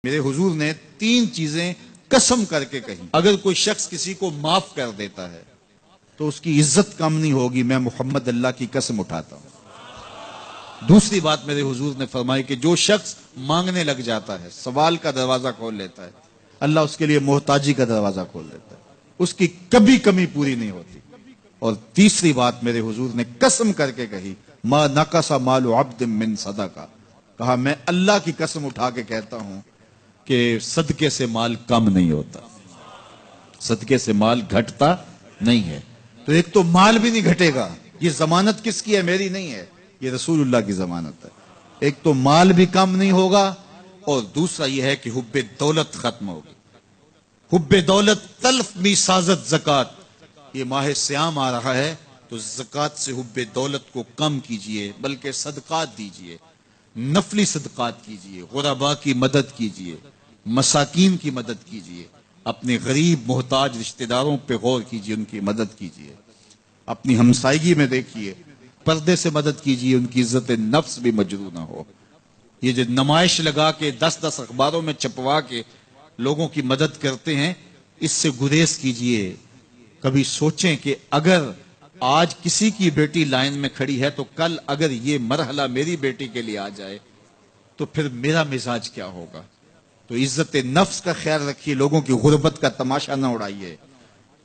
میرے حضور نے 3 چیزیں قسم کر کے کہی، اگر کوئی شخص کسی کو معاف کر دیتا ہے تو اس کی عزت کم نہیں ہوگی، میں محمد اللہ کی قسم اٹھاتا ہوں۔ دوسری بات میرے حضور نے فرمائی کہ جو شخص مانگنے لگ جاتا ہے، سوال کا دروازہ کھول لیتا ہے، اللہ اس کے لیے محتاجی کا دروازہ کھول دیتا ہے، اس کی کبھی کمی پوری نہیں ہوتی۔ اور تیسری بات میرے حضور نے قسم کر کے کہی، ما نقص مال عبد من صدقہ، کہا میں اللہ کی قسم اٹھا کے کہتا ہوں کہ صدقے سے مال کم نہیں ہوتا، صدقے سے مال گھٹتا نہیں ہے۔ تو ایک تو مال بھی نہیں گھٹے گا، یہ ضمانت کس کی ہے؟ میری نہیں ہے، یہ رسول اللہ کی ضمانت ہے۔ ایک تو مال بھی کم نہیں ہوگا، اور دوسرا یہ ہے کہ حب دولت ختم ہوگی۔ حب دولت تلف می سازت زکات، یہ ماہ سیام آ رہا ہے تو زکات سے حب دولت کو کم کیجئے، بلکہ صدقات دیجئے، نفلی صدقات کیجئے، غرباء کی مدد کیجئے، مساکین کی مدد کیجئے، اپنے غریب محتاج رشتہ داروں پہ غور کیجئے، ان کی مدد کیجئے، اپنی ہمسائیگی میں دیکھیے، پردے سے مدد کیجئے، ان کی عزت نفس بھی مجروح نہ ہو۔ یہ جو نمائش لگا کے 10 اخباروں میں چھپوا کے لوگوں کی مدد کرتے ہیں، اس سے گریز کیجئے۔ کبھی سوچیں کہ اگر آج کسی کی بیٹی لائن میں کھڑی ہے تو کل اگر یہ مرحلہ میری بیٹی کے لیے آ جائے تو پھر میرا مزاج کیا ہوگا؟ تو عزت نفس کا خیال رکھیے، لوگوں کی غربت کا تماشا نہ اڑائیے،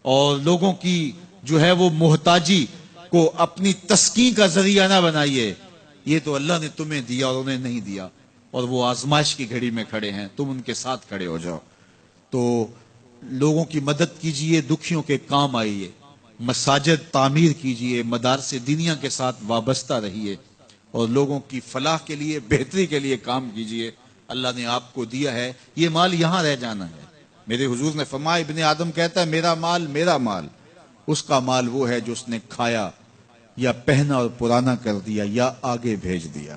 اور لوگوں کی جو ہے وہ محتاجی کو اپنی تسکین کا ذریعہ نہ بنائیے۔ یہ تو اللہ نے تمہیں دیا اور انہیں نہیں دیا، اور وہ آزمائش کی گھڑی میں کھڑے ہیں، تم ان کے ساتھ کھڑے ہو جاؤ۔ تو لوگوں کی مدد کیجئے، دکھیوں کے کام آئیے، مساجد تعمیر کیجئے، مدارس دینیا کے ساتھ وابستہ رہیے، اور لوگوں کی فلاح کے لیے، بہتری کے لیے کام کیجئے۔ اللہ نے آپ کو دیا ہے، یہ مال یہاں رہ جانا ہے۔ میرے حضور نے فرمایا، ابن آدم کہتا ہے میرا مال میرا مال، اس کا مال وہ ہے جو اس نے کھایا یا پہنا اور پرانا کر دیا یا آگے بھیج دیا،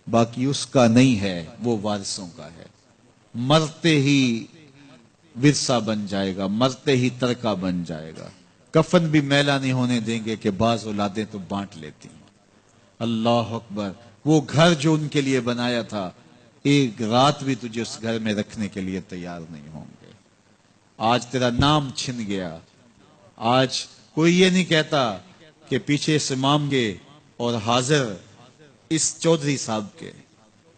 باقی اس کا نہیں ہے، وہ وارثوں کا ہے۔ مرتے ہی ورثہ بن جائے گا، مرتے ہی ترکہ بن جائے گا۔ کفن بھی میلا نہیں ہونے دیں گے کہ بعض اولادیں تو بانٹ لیتی ہیں۔ اللہ اکبر، وہ گھر جو ان کے لیے بنایا تھا، ایک رات بھی تجھے اس گھر میں رکھنے کے لیے تیار نہیں ہوں گے۔ آج تیرا نام چھن گیا، آج کوئی یہ نہیں کہتا کہ پیچھے اس امام کے اور حاضر اس چودھری صاحب کے،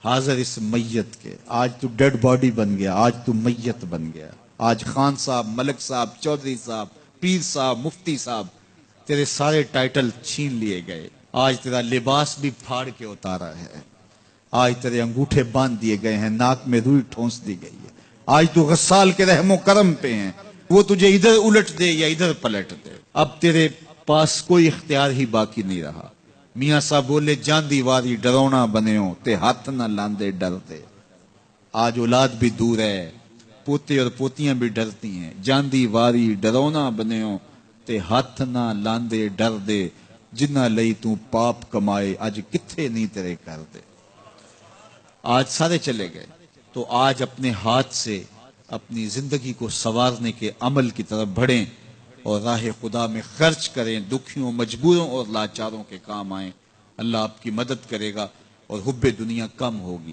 حاضر اس میت کے۔ آج تو ڈیڈ باڈی بن گیا، آج تو میت بن گیا۔ آج خان صاحب، ملک صاحب، چودھری صاحب، پیر صاحب، مفتی صاحب، تیرے سارے ٹائٹل چھین لیے گئے۔ آج تیرا لباس بھی پھاڑ کے اتارا ہے، آج تیرے انگوٹھے باندھ دیے گئے ہیں، ناک میں روئی ٹھونس دی گئی ہے۔ آج تو غسال کے رحم و کرم پہ ہیں، وہ تجھے ادھر الٹ دے یا ادھر پلٹ دے، اب تیرے پاس کوئی اختیار ہی باقی نہیں رہا۔ میاں صاحب بولے، جاندی واری ڈرونا بنےوں تے ہاتھ نہ لاندے ڈرتے۔ آج اولاد بھی دور ہے، پوتے اور پوتیاں بھی ڈرتی ہیں۔ جاندی واری ڈرونا بنےوں تے ہاتھ نہ لاندے ڈر دے، جنہ لئی تو پاپ کمائے اج کتھے نہیں تیرے کر دے۔ آج سارے چلے گئے، تو آج اپنے ہاتھ سے اپنی زندگی کو سنوارنے کے عمل کی طرف بڑھیں اور راہ خدا میں خرچ کریں، دکھیوں، مجبوروں اور لاچاروں کے کام آئیں۔ اللہ آپ کی مدد کرے گا اور حب دنیا کم ہوگی۔